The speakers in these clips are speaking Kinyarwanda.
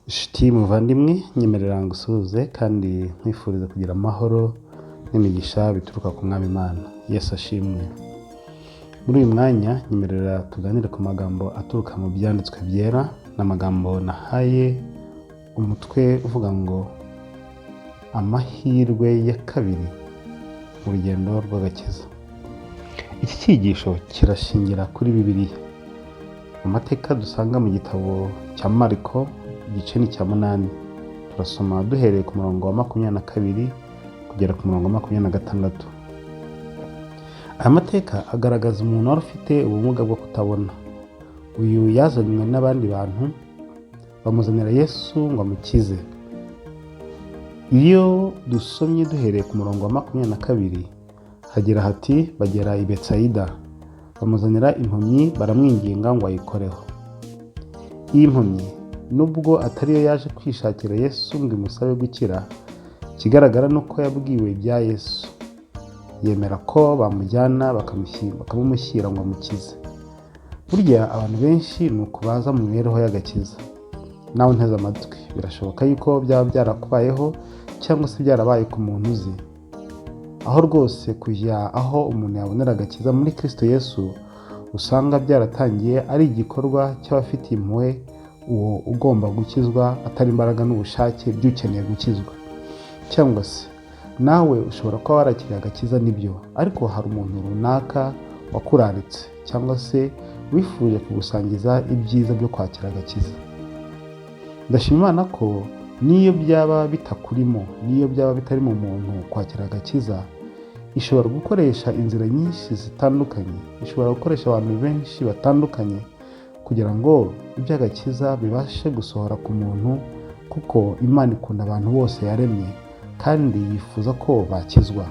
Inshuti muvandimwe nyemerera ngusuhuze kandi nkwifuriza kugira amahoro n'imigisha bituruka ku Mwami Imana. Yesu ashimwe. Muri uyu mwanya nyemerera tuganire ku magambo aturuka mu byanditswe byera, n'amagambo nahaye umutwe uvuga ngo amahirwe ya kabiri mu rugendo rw'agakiza. Iki cyigisho kirashingira kuri Bibiliya, mu mateka dusanga mu gitabo cya Mariko igice ni cya 8. Turasoma duhereye ku murongo wa 22 kugera ku murongo wa 26. Aya mateka agaragaza umuntu wari ufite ubumuga bwo kutabona. Uyu yazanywe n'abandi bantu bamuzanira Yesu ngo amukize. Iyo dusomye duhereye ku murongo wa 22 hagira hati bagera i Betsaida, bamuzanira impumyi baramwinginga ngo ayikoreho. Iyi mpumyi nubwo atariyo yaje kwishakira Yesu ngo imusabe gukira, ikigaragara nuko yabwiwe ibya Yesu, yemera ko bamujyana bakamumushyira ngo amukize. Burya abantu benshi ni uko baza mu mibereho y'agakiza. Nawe nteze amatwi, birashoboka yuko byaba byarakubayeho cyangwa se byarabaye ku muntu uzi. Aho rwose kujya aho umuntu yabonera agakiza muri Kristo Yesu, usanga byaratangiye ari igikorwa cy'abafitiye impuhwe uwo ugomba gukizwa, atari imbaraga n'ubushake by'ukeneye gukizwa. Cyangwa se nawe ushobora kuba warakiriye agakiza nibyo, ariko hari umuntu runaka wakuraritse cyangwa se wifuje kugusangiza ibyiza byo kwakira agakiza. Ndashima Imana ko niyo byaba bitakurimo, niyo byaba bitari mu muntu kwakira agakiza, ishobora gukoresha inzira nyinshi zitandukanye, ishobora gukoresha abantu benshi batandukanye kugira ngo iby'agakiza bibashe gusohora ku muntu, kuko Imana ikunda abantu bose yaremye kandi yifuza ko bakizwa.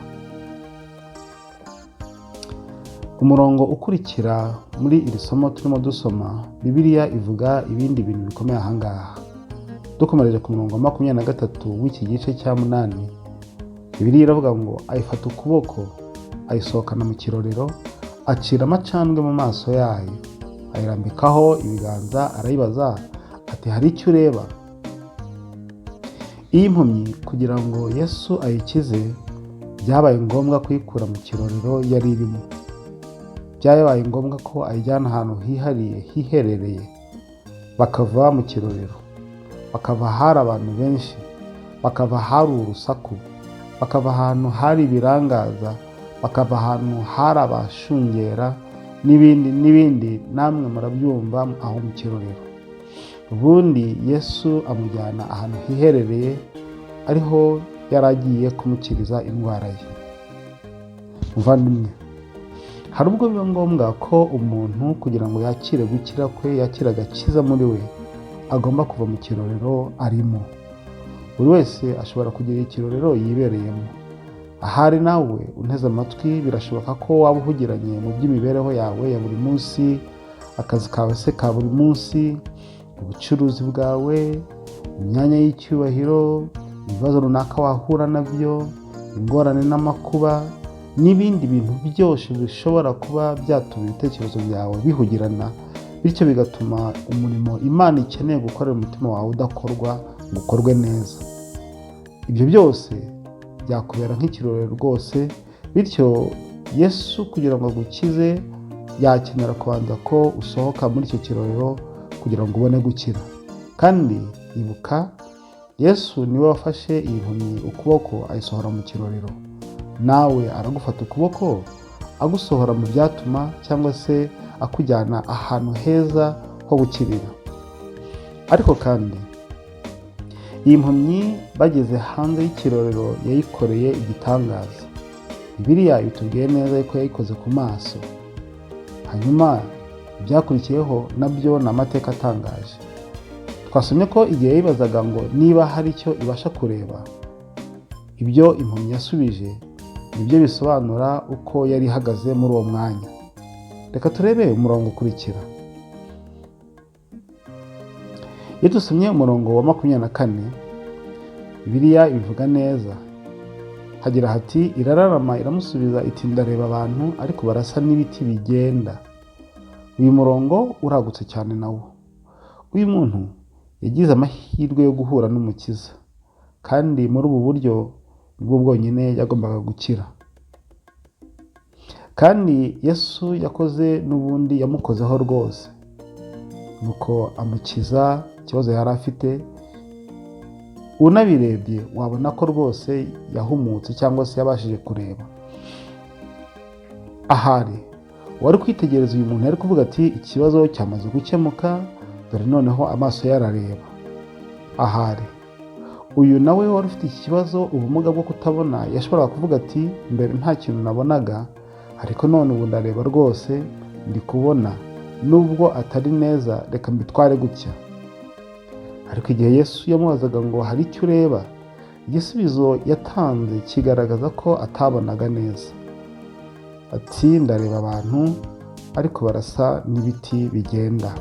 Umurongo ukurikira muri iri somo turimo dusoma, Bibiliya ivuga ibindi bintu bikomeye ahangaha. Dukomereje ku murongo wa 23 w'iki gice cya 8, Bibiliya iravuga ngo ayifata ukuboko ayisohokana mu kirorero, acira amacandwe mu maso yayo, ayirambikaho ibiganza, arayibaza ati hari icyo ureba? Iyi mpumyi kugira ngo Yesu ayikize byabaye ngombwa kuyikura mu kirorero yari irimo. Byabaye ngombwa ko ayijyana ahantu hiherereye, bakava mu kirorero, bakava hari abantu benshi, bakava hari urusaku, bakava ahantu hari ibirangaza, bakava ahantu hari abashungera n'ibindi namwe murabyumva aho mu kirorero. Ubundi Yesu amujyana ahantu hiherereye, ariho yaragiye kumukiriza indwara ye. Muvandimwe, hari ubwo biba ngombwa ko umuntu kugira ngo yakire gukira kwe, yakire agakiza muri we, agomba kuva mu kirorero arimo. Buri wese ashobora kugira ikirorero yibereyemo. Ahari nawe unteze amatwi, birashoboka ko waba uhugiranye mu by'imibereho yawe ya buri munsi, akazi kawe se ka buri munsi, ubucuruzi bwawe, imyanya y'icyubahiro, ibibazo runaka wahura nabyo, ingorane n'amakuba n'ibindi bintu byose bishobora kuba byatuma ibitekerezo byawe bihugirana, bityo bigatuma umurimo Imana ikeneye gukorera umutima wawe udakorwa ngo ukorwe neza. Ibyo byose byakubera nk'ikirorero rwose, bityo Yesu kugira ngo agukize yakenera kubanza ko usohoka muri icyo kirorero kugira ngo ubone gukira. Kandi ibuka, Yesu niwe wafashe iyi mpumyi ukuboko ayisohora mu kirorero. Nawe aragufata ukuboko agusohora mu byatuma cyangwa se akujyana ahantu heza ho gukirira. Ariko kandi iyi mpumyi bageze hanze y'ikirorero yayikoreye igitangaza. Bibiliya itubwiye neza ko yayikoze ku maso. Hanyuma ibyakurikiyeho nabyo ni amateka atangaje. Twasomye ko igihe yibazaga ngo niba hari icyo ibasha kureba, ibyo impumyi yasubije nibyo bisobanura uko yari ihagaze muri uwo mwanya. Reka turebe umurongo ukurikira. Iyo dusomye umurongo wa 24, Bibiliya ibivuga neza. Hagira hati irararama iramusubiza iti ndareba abantu ariko barasa n'ibiti bigenda. Uyu murongo uragutse cyane nawo. Uyu muntu yagize amahirwe yo guhura n'Umukiza, kandi muri ubu buryo nibwo bwonyine yagombaga gukira. Kandi Yesu yakoze n'ubundi yamukozeho rwose, nuko amukiza ikibazo yari afite. Unabirebye wabona ko rwose yahumutse cyangwa se yabashije kureba. Ahari wari kwitegereza uyu muntu yari kuvuga ati ikibazo cyamaze gukemuka, dore noneho amaso yarareba. Ahari uyu nawe wari ufite iki kibazo, ubumuga bwo kutabona, yashoboraga kuvuga ati mbere nta kintu nabonaga, ariko none ubu ndareba rwose, ndi kubona, nubwo atari neza, reka mbitware gutya. Ariko igihe Yesu yamubazaga ngo hari icyo ureba, igisubizo yatanze kigaragaza ko atabonaga neza. Ati ndareba abantu ariko barasa n'ibiti bigenda.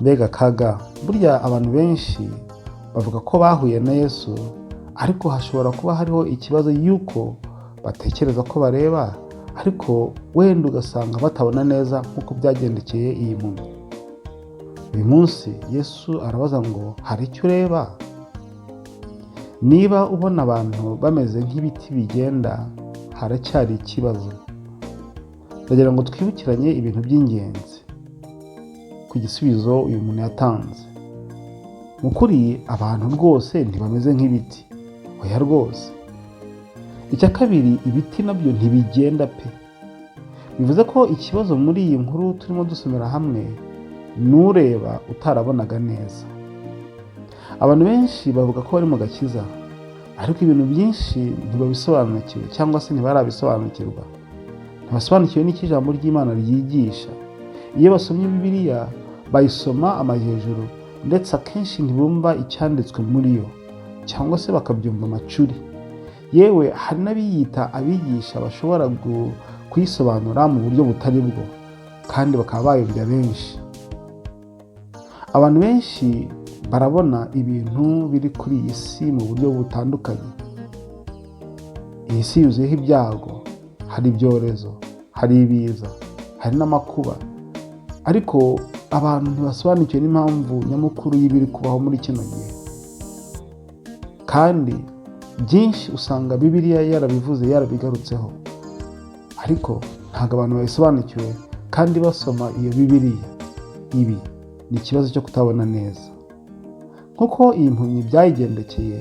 Mbega kaga! Burya abantu benshi bavuga ko bahuye na Yesu, ariko hashobora kuba hariho ikibazo y'uko batekereza ko bareba, ariko wenda ugasanga batabona neza nk'uko byagendekeye iyi mpumyi. Uyu munsi Yesu arabaza ngo hari icyo ureba? Niba ubona abantu bameze nk'ibiti bigenda, haracyari ikibazo. Ndagira ngo twibukiranye ibintu by'ingenzi ku gisubizo uyu muntu yatanze. Mu kuri abantu rwose ntibameze nk'ibiti, oya rwose. Icya kabiri, ibiti nabyo ntibigenda pe. Bivuze ko ikibazo muri iyi nkuru turimo dusomera hamwe, nureba utarabonaga neza. Abantu benshi bavuga ko bari mu gakiza, ariko ibintu byinshi ntibabisobanukiwe cyangwa se ntibarabisobanukirwa. Ntibasobanukiwe n'icyo ijambo ry'Imana ryigisha. Iyo basomye Bibiliya bayisoma amajejuru, ndetse akenshi ntibumva icyanditswe muri yo, cyangwa se bakabyumva amacuri. Yewe hari n'abiyita abigisha bashobora kuyisobanura mu buryo butari bwo, kandi bakaba bayobya benshi. Abantu benshi barabona ibintu biri kuri iyi si mu buryo butandukanye. Iyi si yuzuyeho ibyago, hari ibyorezo, hari ibiza, hari n'amakuba, ariko abantu ntibasobanukiwe n'impamvu nyamukuru y'ibiri kubaho muri kino gihe. Kandi byinshi usanga Bibiliya yarabivuze, yarabigarutseho, ariko ntabwo abantu babisobanukiwe kandi basoma iyo Bibiliya. Ibi ni ikibazo cyo kutabona neza. Nk'uko iyi mpumyi byayigendekeye,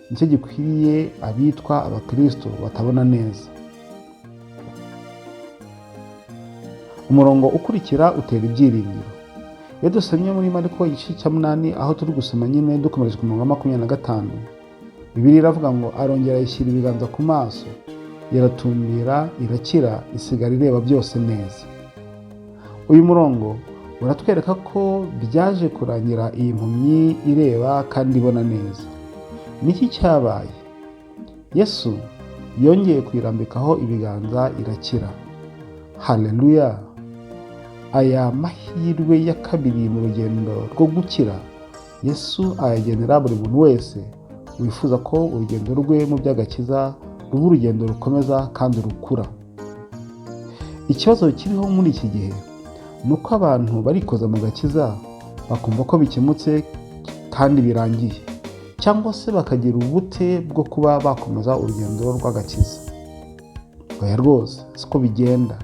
nicyo gikwiriye abitwa abakristo batabona neza. Umurongo ukurikira utera ibyiringiro. Iyo dusomye muri Mariko igice cya 8, aho turi gusoma nyine dukomeje ku murongo wa 25, Bibiliya iravuga ngo arongera yishyira ibiganza ku maso, iratumbira, irakira, isigara ireba byose neza. Uyu murongo uratwereka ko byaje kurangira iyi mpumyi ireba kandi ibona neza. Niki cyabaye? Yesu yongeye kwirambikaho ibiganza, irakira. Haleluya! Aya mahirwe ya kabiri mu rugendo rwo gukira, Yesu ayagenera buri muntu wese wifuza ko urugendo rwe mu by'agakiza ruba urugendo rukomeza kandi rukura. Ikibazo kiriho muri iki gihe ni uko abantu barikoza mu gakiza, bakumva ko bikemutse kandi birangiye, cyangwa se bakagira ubute bwo kuba bakomeza urugendo rw'agakiza. Oya rwose siko bigenda.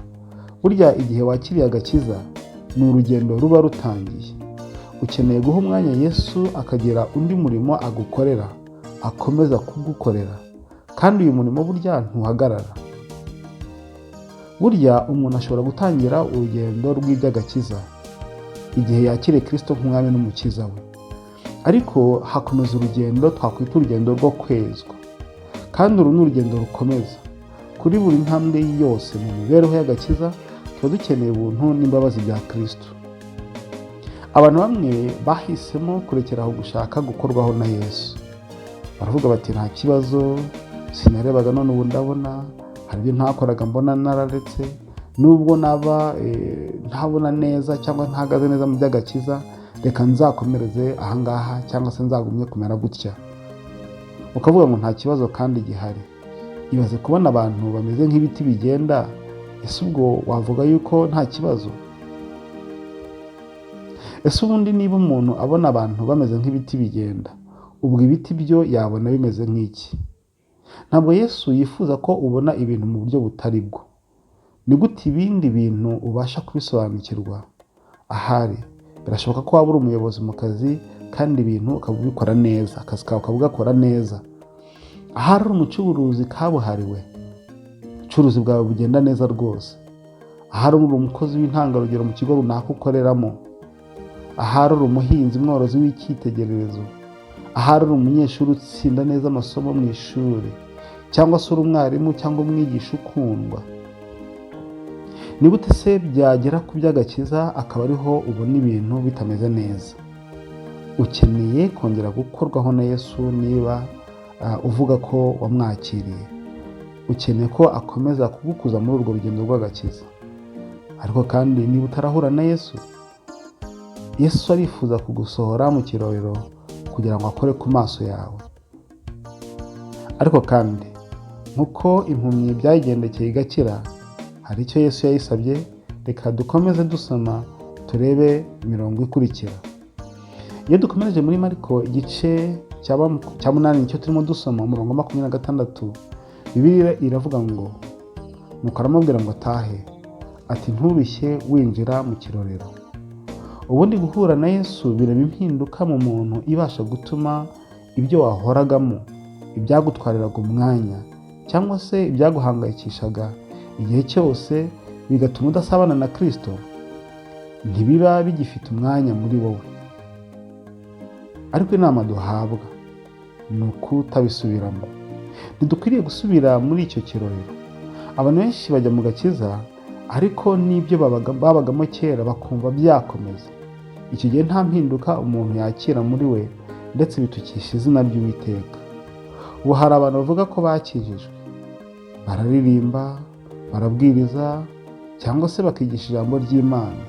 Burya igihe wakiriye agakiza ni urugendo ruba rutangiye. Ukeneye guha umwanya Yesu akagira undi murimo agukorera, akomeza kugukorera, kandi uyu murimo burya ntuhagarara. Burya umuntu ashobora gutangira urugendo rw'iby'agakiza igihe yakiriye Kristo nk'umwami n'umukiza we, ariko hakomeza urugendo twakwita urugendo rwo kwezwa, kandi uru ni urugendo rukomeza. Kuri buri ntambwe yose mu mibereho y'agakiza tuba dukeneye ubuntu n'imbabazi bya Kristo. Abantu bamwe bahisemo kurekera aho gushaka gukorwaho na Yesu. Baravuga bati nta kibazo, sinarebaga none ubu ndabona, hari ibyo ntakoraga mbona nararetse, nubwo naba ntabona neza cyangwa ntahagaze neza mu by'agakiza, reka nzakomereze ahangaha cyangwa se nzagumye kumera gutya. Ukavuga ngo nta kibazo kandi gihari. Ibaze kubona abantu bameze nk'ibiti bigenda, ese ubwo wavuga yuko nta kibazo? Ese ubundi niba umuntu abona abantu bameze nk'ibiti bigenda, ubwo ibiti byo yabona bimeze nk'iki? Ntabwo Yesu yifuza ko ubona ibintu mu buryo butari bwo. Ni gute ibindi bintu ubasha kubisobanukirwa? Ahari birashoboka ko waba uri umuyobozi mu kazi kandi ibintu ukaba ubikora neza, akazi kawe ukaba ugakora neza. Ahari uri umucuruzi kabuhariwe, ubucuruzi bwawe bugenda neza rwose. Ahari uri umukozi w'intangarugero mu kigo runaka ukoreramo. Ahari uri umuhinzi mworozi w'icyitegererezo. Ahari uri umunyeshuri utsinda neza amasomo mu ishuri, cyangwa se uri umwarimu cyangwa umwigisha ukundwa. Ni gute se byagera ku by'agakiza akaba ariho ubona ibintu bitameze neza? Ukeneye kongera gukorwaho na Yesu niba uvuga ko wamwakiriye. Ukeneye ko akomeza kugukuza muri urwo rugendo rw'agakiza. Ariko kandi niba utarahura na Yesu, Yesu arifuza kugusohora mu kirorero kugira ngo akore ku maso yawe. Ariko kandi nk'uko impumyi byayigendekeye igakira, hari icyo Yesu yayisabye. Reka dukomeze dusoma turebe imirongo ikurikira. Iyo dukomereje muri Mariko igice cya 8 nicyo turimo dusoma umurongo 26, Bibiliya iravuga ngo nuko aramubwira ngo atahe, ati nturushye winjira mu kirorero. Ubundi guhura na Yesu birema impinduka mu muntu ibasha gutuma ibyo wahoragamo, ibyagutwariraga umwanya cyangwa se ibyaguhangayikishaga igihe cyose bigatuma udasabana na Kristo, ntibiba bigifite umwanya muri wowe. Ariko inama duhabwa ni ukutabisubiramo. Ntidukwiriye gusubira muri icyo kirorero. Abantu benshi bajya mu gakiza ariko n'ibyo babagamo kera bakumva byakomeza. Icyo gihe nta mpinduka umuntu yakira muri we, ndetse bitukisha izina ry'Uwiteka. Ubu hari abantu bavuga ko bakijijwe, bararirimba, barabwiriza cyangwa se bakigisha ijambo ry'Imana.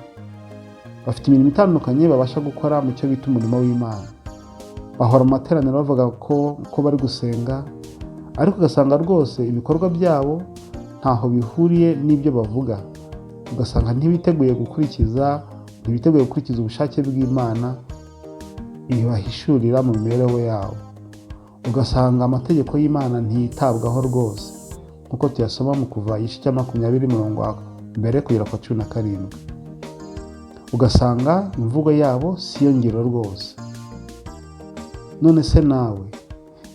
Bafite imirimo itandukanye babasha gukora mu cyo bita umurimo w'Imana. Bahora mu materaniro bavuga ko bari gusenga, ariko ugasanga rwose ibikorwa byabo ntaho bihuriye n'ibyo bavuga. Ugasanga ntibiteguye gukurikiza ubushake bw'Imana ibahishurira mu mibereho yabo. Ugasanga amategeko y'Imana ntiyitabwaho rwose, nk'uko tuyasoma mu Kuva igice cya 20 kugera kwa 17. Ugasanga imvugo yabo siyo ngiro rwose. None se nawe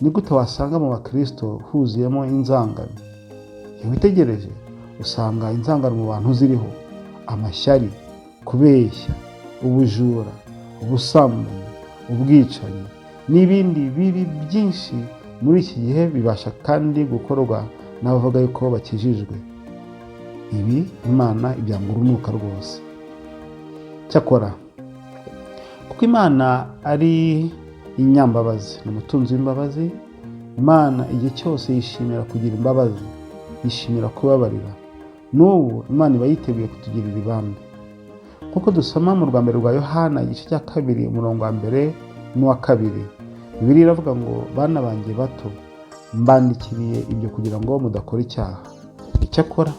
ni gute wasanga mu bakristo huzuyemo inzangano? Iyo witegereje usanga inzangano mu bantu ziriho: amashyari, kubeshya, ubujura, ubusambanyi, ubwicanyi n'ibindi bibi byinshi. Muri iki gihe bibasha kandi gukorwa n'abavuga yuko bakijijwe. Ibi Imana ibyanga urunuka rwose. Cyakora kuko Imana ari inyambabazi, ni umutunzi w'imbabazi, Imana igihe cyose yishimira kugira imbabazi, yishimira kubabarira. N'ubu Imana iba yiteguye kutugirira ibambe. Nk'uko dusoma mu rwa mbere rwa Yohana igice cya 2 umurongo wa 1 n'uwa 2, Bibiliya iravuga ngo bana banjye bato, mbandikiriye ibyo kugira ngo mudakora icyaha. Icyakora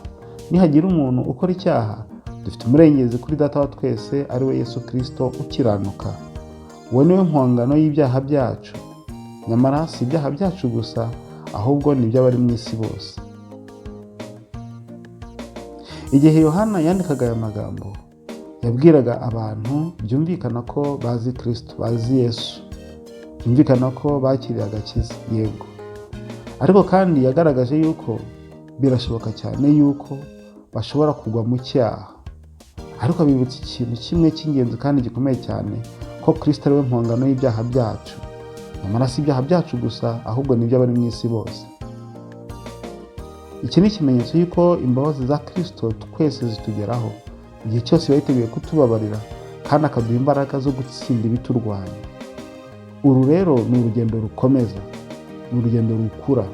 nihagira umuntu ukora icyaha, dufite umurengezi kuri Data wa twese, ari we Yesu Kristo ukiranuka. Uwo niwe mpongano y'ibyaha byacu, nyamara si ibyaha byacu gusa, ahubwo ni iby'abari mu isi bose. Igihe Yohana yandikaga aya magambo, yabwiraga abantu byumvikana ko bazi Kristo, bazi Yesu, byumvikana ko bakiriye agakiza, yego. Ariko kandi yagaragaje yuko birashoboka cyane yuko bashobora kugwa mu cyaha. Ariko abibutsa ikintu kimwe cy'ingenzi kandi gikomeye cyane, ko Kristo ari we mpongano y'ibyaha byacu, nyamara si ibyaha byacu gusa, ahubwo ni iby'abari mu isi bose. Iki ni ikimenyetso y'uko imbabazi za Kristo twese zitugeraho igihe cyose biba yiteguye kutubabarira kandi akaduha imbaraga zo gutsinda ibiturwanya. Uru rero ni urugendo rukomeza, ni urugendo rukura.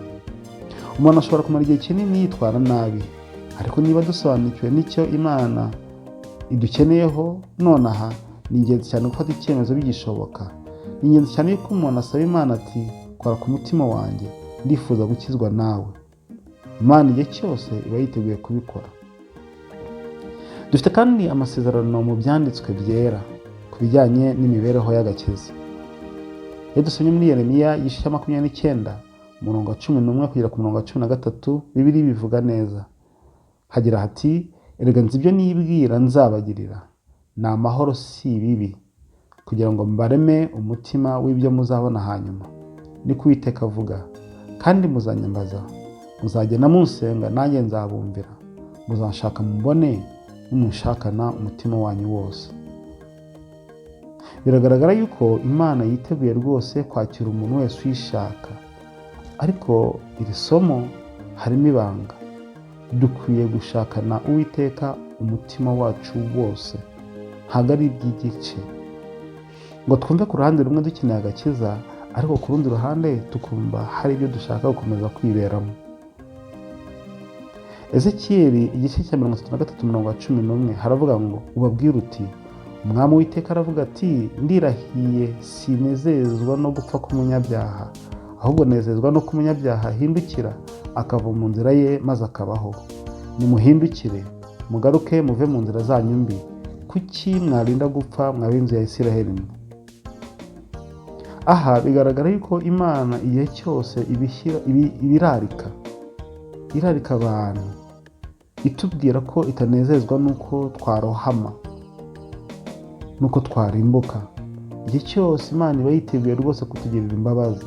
Umuntu ashobora kumara igihe kinini yitwara nabi, ariko niba dusobanukiwe n'icyo Imana idukeneyeho nonaha, ni ingenzi cyane gufata icyemezo bigishoboka. Ni ingenzi cyane yuko umuntu asaba Imana ati kora ku mutima wanjye, ndifuza gukizwa nawe. Imana igihe cyose iba yiteguye kubikora. Dufite kandi amasezerano mu byanditswe byera ku bijyanye n'imibereho y'agakiza. Iyo dusomye muri Yeremiya igice cya 29 umurongo wa 11 kugera ku murongo wa 13, Bibiliya bivuga neza. Hagira hati, erega nzi ibyo nibwira nzabagirira, ni amahoro si ibibi, kugira ngo mbareme umutima w'ibyo muzabona hanyuma. Niko Uwiteka avuga. Kandi muzanyambaza, muzagenda munsenga, nanjye nzabumvira. Muzanshaka mumbone, nimunshakana umutima wanyu wose. Biragaragara yuko Imana yiteguye rwose kwakira umuntu wese uyishaka. Ariko iri somo harimo ibanga. Dukwiye gushakana Uwiteka umutima wacu wose, ntabwo ari iby'igice ngo twumve ku ruhande rumwe dukeneye agakiza, ariko ku rundi ruhande tukumva hari ibyo dushaka gukomeza kwiberamo. Ezekiyeli igice cya 33 umurongo wa 11 haravuga ngo, ubabwire uti, Umwami Uwiteka aravuga ati, ndirahiye sinezezwa no gupfa k'umunyabyaha, ahubwo nezezwa no k'umunyabyaha ahindukira akava mu nzira ye maze akabaho. Nimuhindukire, mugaruke muve mu nzira zanyu mbi. Kuki mwarinda gupfa mw'ab'inzu ya Isiraheli mwe? Aha bigaragara yuko Imana igihe cyose irarika abantu, itubwira ko itanezezwa nuko twarohama, nuko twarimbuka. Igihe cyose Imana iba yiteguye rwose kutugirira imbabazi,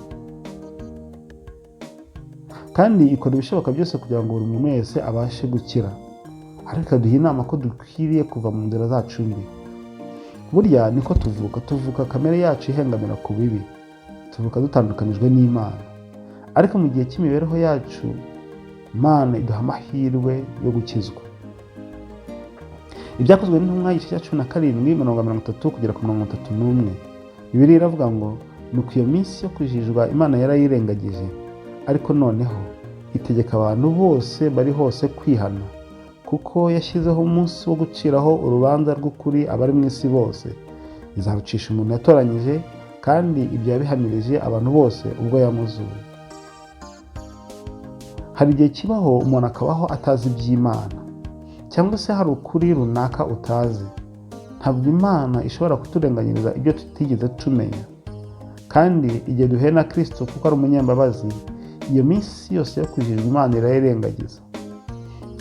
kandi ikora ibishoboka byose kugira ngo buri muntu wese abashe gukira. Ariko ikaduha inama ko dukwiriye kuva mu nzira zacu mbi. Burya niko tuvuka kamere yacu ihengamira ku bibi, tuvuka dutandukanijwe n'Imana. Ariko mu gihe cy'imibereho yacu, Imana iduha amahirwe yo gukizwa. Ibyakozwe n'intumwa igice cya 17 umurongo wa 30 kugera ku 31, Bibiliya iravuga ngo, nuko iyo minsi yo kujijwa Imana yarayirengagije, ariko noneho itegeka abantu bose bari hose kwihana, kuko yashyizeho umunsi wo guciraho urubanza rw'ukuri abari mu isi bose. Izarucisha umuntu yatoranyije, kandi ibyo yabihamirije abantu bose ubwo yamuzuye. Hari igihe kibaho umuntu akabaho atazi iby'Imana, cyangwa se hari ukuri runaka utazi. Ntabwo Imana ishobora kuturenganyiriza ibyo tutigeze tumenya. Kandi igihe duhuye na Kristo kuko ari umunyambabazi, iyo minsi yose yo kujijwa Imana irayirengagiza.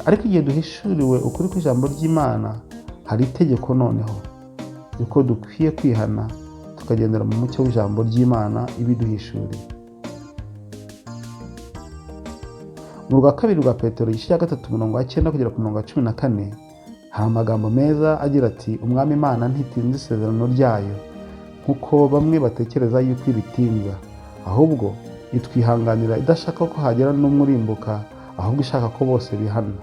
Ariko igihe duhishuriwe ukuri kw'ijambo ry'Imana, hari itegeko noneho yuko dukwiye kwihana tukagendera mu mucyo w'ijambo ry'Imana ibiduhishuriye. Mu rwa kabiri rwa Petero igice cya 3 umurongo wa 9 kugera ku murongo wa 14 hari amagambo meza agira ati, Umwami Imana ntitinza isezerano ryayo nk'uko bamwe batekereza yuko iritinza, ahubwo itwihanganira idashaka ko hagera n'umwe urimbuka, ahubwo ishaka ko bose bihana.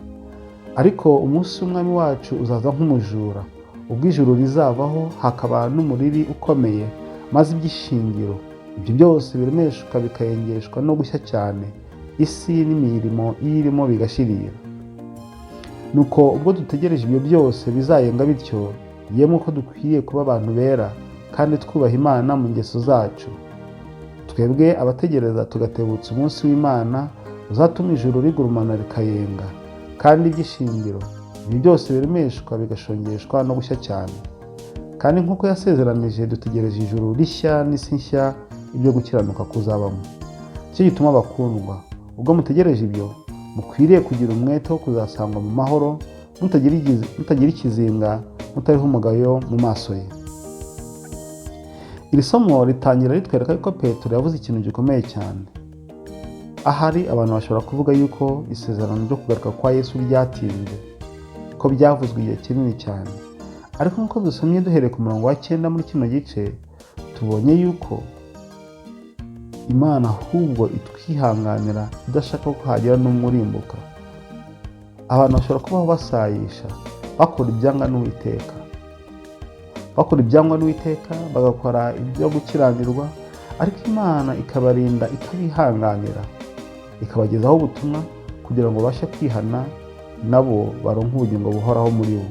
Ariko umunsi w'Umwami wacu uzaza nk'umujura, ubwo ijuru rizavaho hakaba n'umuriri ukomeye, maze iby'ishingiro ibyo byose biremeshwa bikayengeshwa no gushya cyane, isi n'imirimo iyirimo bigashirira. Nuko ubwo dutegereje ibyo byose bizayenga bityo, yemwe ko dukwiye kuba abantu bera kandi twubaha Imana mu ngeso zacu. Twebwe abategereza tugatebutsa umunsi w'Imana uzatuma ijuru rigurumana rikayenga, kandi iby'ishingiro ibi byose biremeshwa bigashongeshwa no gushya cyane. Kandi nk'uko yasezeranije dutegereje ijuru rishya n'isi nshya ibyo gukiranuka kuzabamo. Icyo gituma bakundwa, ubwo mutegereje ibyo, mukwiriye kugira umwete wo kuzasangwa mu mahoro, mutagira ikizinga, mutariho umugayo mu maso ye. Iri somo ritangira ritwereka ko Petero yavuze ikintu gikomeye cyane. Ahari abantu bashobora kuvuga yuko isezerano ryo kugaruka kwa Yesu ryatinze, ko byavuzwe igihe kinini cyane. Ariko nk'uko dusomye duhereye ku murongo wa 9 muri kino gice, tubonye yuko Imana ahubwo itwihanganira idashaka ko hagera n'umwe urimbuka. Abantu bashobora kubaho basayisha, bakora ibyangwa n'Uwiteka, bagakora ibyo gukiranirwa, ariko Imana ikabarinda, ikabihanganira, ikabagezaho ubutumwa kugira ngo babashe kwihana, nabo baronke ubugingo buhoraho muri bo.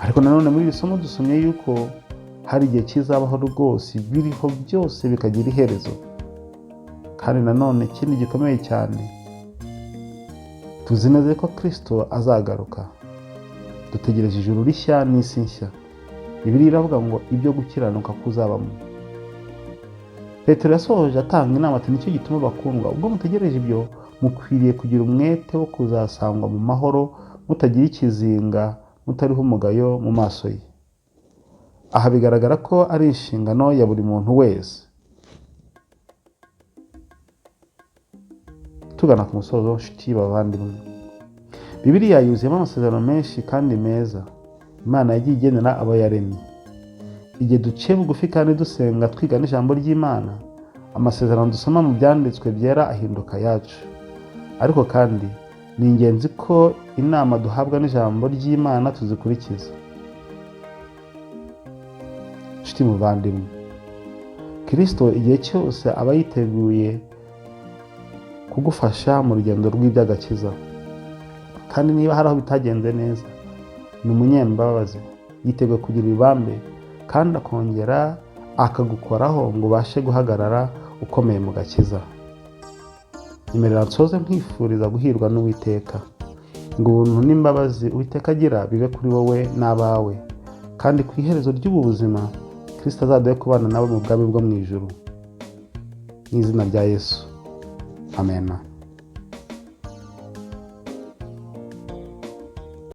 Ariko nanone muri iri somo dusomye yuko hari igihe kizabaho rwose biriho byose bikagira iherezo. Kandi nanone ikindi gikomeye cyane, tuzi neza ko Kristo azagaruka. Dutegereje ijuru rishya n'isi nshya. Bibiliya iravuga ngo ibyo gukiranuka kuzabamo. Petero yasohoje atanga inama ati nicyo gituma bakundwa, ubwo mutegereje ibyo mukwiriye kugira umwete wo kuzasangwa mu mahoro, mutagira ikizinga, mutariho umugayo mu maso ye. Aha bigaragara ko ari inshingano ya buri muntu wese. Tugana ku musozo nshuti bavandimwe, Bibiliya yuzuyemo amasezerano menshi kandi meza Imana yagiye igenera abo yaremye. Igihe duciye bugufi kandi dusenga twiga n'ijambo ry'Imana, amasezerano dusoma mu byanditswe byera ahinduka yacu. Ariko kandi ni ingenzi ko inama duhabwa n'ijambo ry'Imana tuzikurikiza. Nshuti muvandimwe, Kristo igihe cyose aba yiteguye kugufasha mu rugendo rw'iby'agakiza. Kandi niba hari aho bitagenze neza, ni umunyembabazi, yiteguye kugira ibambe kandi akongera akagukoraho ngo ubashe guhagarara ukomeye mu gakiza. Nyemerera nsoze nkwifuriza guhirwa n'Uwiteka, ngo ubuntu n'imbabazi Uwiteka agira bibe kuri wowe n'abawe, kandi ku iherezo ry'ubu buzima Kristo azaduhe kubana nawe mu bwami bwo mu ijuru. Mu izina rya Yesu, amen.